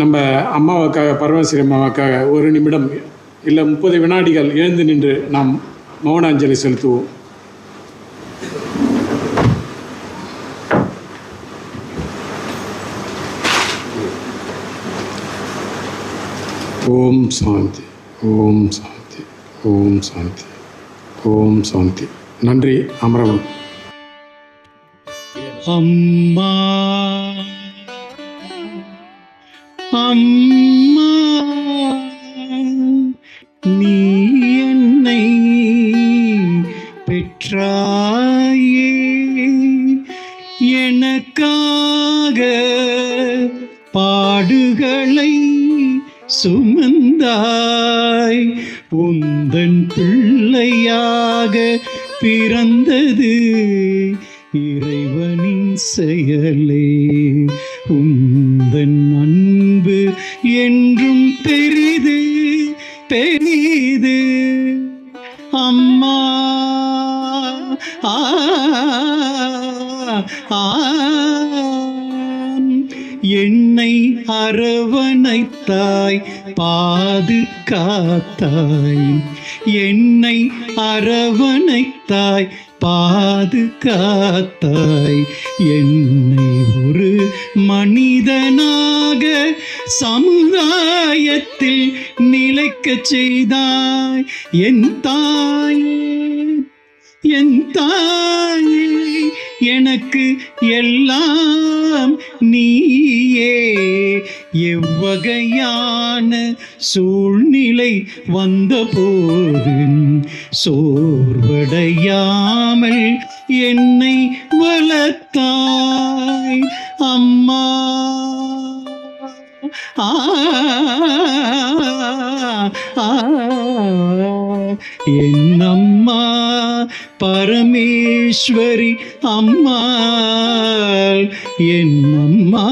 நம்ம அம்மாவுக்காக, பரமேஸ்வரி அம்மாவுக்காக ஒரு நிமிடம் இல்லை 30 வினாடிகள் எழுந்து நின்று நாம் மௌன அஞ்சலி செலுத்துவோம். ஓம் சாந்தி, ஓம் சாந்தி, ஓம் சாந்தி, ஓம் சாந்தி. நன்றி. அமரவும். அம்மா அம்மா நீ என்னை பெற்றாயே, எனக்காக பாடுகளை சுமந்தாய், உந்தன் பிள்ளையாக பிறந்தது இறைவனின் செயலே. உந்தன் அன்பு என்றும் பெரிது பெரிது அம்மா. என்னை அரவணைத்தாய், பாதுகாத்தாய், என்னை அரவணைத்தாய், பாதுகாத்தாய், என்னை ஒரு மனிதனாக சமுதாயத்தில் நிலைக்கச் செய்தாய். என் தாயே, என் தாயே, எனக்கு எல்லாம் நீயே. எவ்வகையான சூழ்நிலை வந்தபோது சோர்வடையாமல் என்னை வளர்த்தாய் அம்மா. என் அம்மா பரமேஸ்வரி அம்மா, என் அம்மா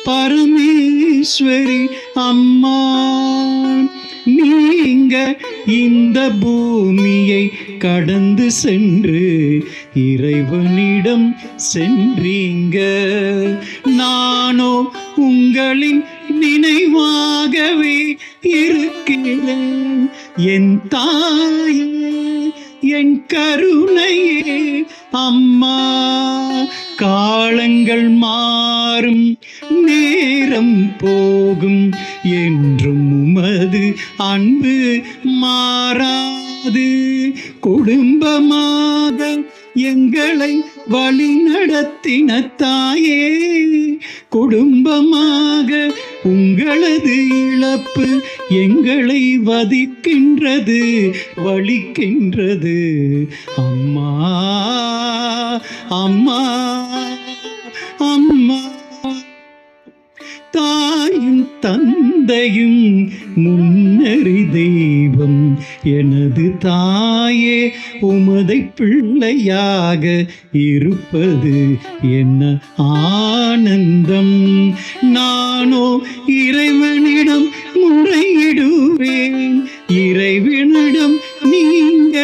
பரமேஸ்வரி அம்மா. நீங்க இந்த பூமியை கடந்து சென்று இறைவனிடம் சென்றீங்க. நானோ உங்களின் நினைவாகவே இருக்கிறேன். என் தாயே, என் கருணையே அம்மா. காலங்கள் மாறும், நேரம் போகும், என்றும் உமது அன்பு மாறாது. குடும்பமாக எங்களை வழி நடத்தின தாயே, குடும்பமாக உங்களது இழப்பு எங்களை வதிக்கின்றது, வலிக்கின்றது அம்மா. அம்மா அம்மா தாயும் தந்தையும் முன்னறி தெய்வம். எனது தாயே, உமதை பிள்ளையாக இருப்பது என்ன ஆனந்தம். நானோ இறைவனிடம் முறையிடுவேன், இறைவனிடம் நீங்க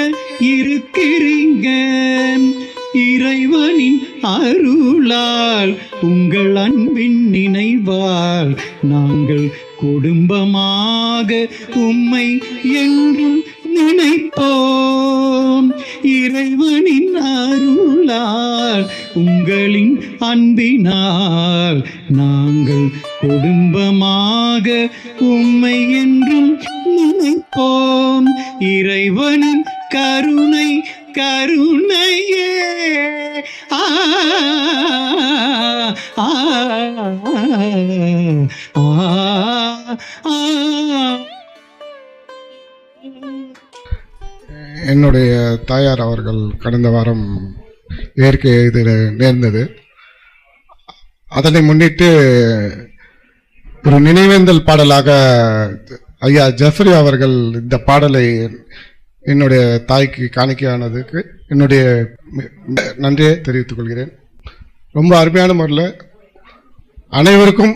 இருக்கிறீங்க. இறைவனின் அருளால், உங்கள் அன்பின் நினைவால் நாங்கள் குடும்பமாக உம்மை என்றும் நினைப்போம். இறைவனின் அருளால், உங்களின் அன்பினால் நாங்கள் குடும்பமாக உம்மை என்றும் நினைப்போம். இறைவனின் கருணை கருணையே. என்னுடைய தாயார் அவர்கள் கடந்த வாரம் இயற்கை இதில் நேர்ந்தது. அதனை முன்னிட்டு ஒரு நினைவேந்தல் பாடலாக ஐயா ஜெஃப்ரி அவர்கள் இந்த பாடலை என்னுடைய தாய்க்கு காணிக்கையானதுக்கு என்னுடைய நன்றியை தெரிவித்துக் கொள்கிறேன். ரொம்ப அருமையான முறையில் அனைவருக்கும்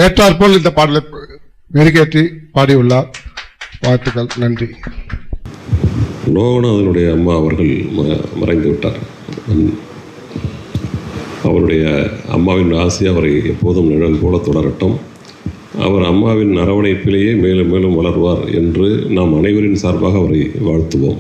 ஏற்றாற்போல் இந்த பாடலை மெருகேற்றி பாடியுள்ளார். வாழ்த்துக்கள், நன்றி. லோகநாதனுடைய அம்மா அவர்கள் மறைந்து விட்டார். அவருடைய அம்மாவின் ஆசை அவரை எப்போதும் நிழல் போல தொடரட்டும். அவர் அம்மாவின் அரவணைப்பிலேயே மேலும் மேலும் வளர்வார் என்று நாம் அனைவரின் சார்பாக அவரை வாழ்த்துவோம்.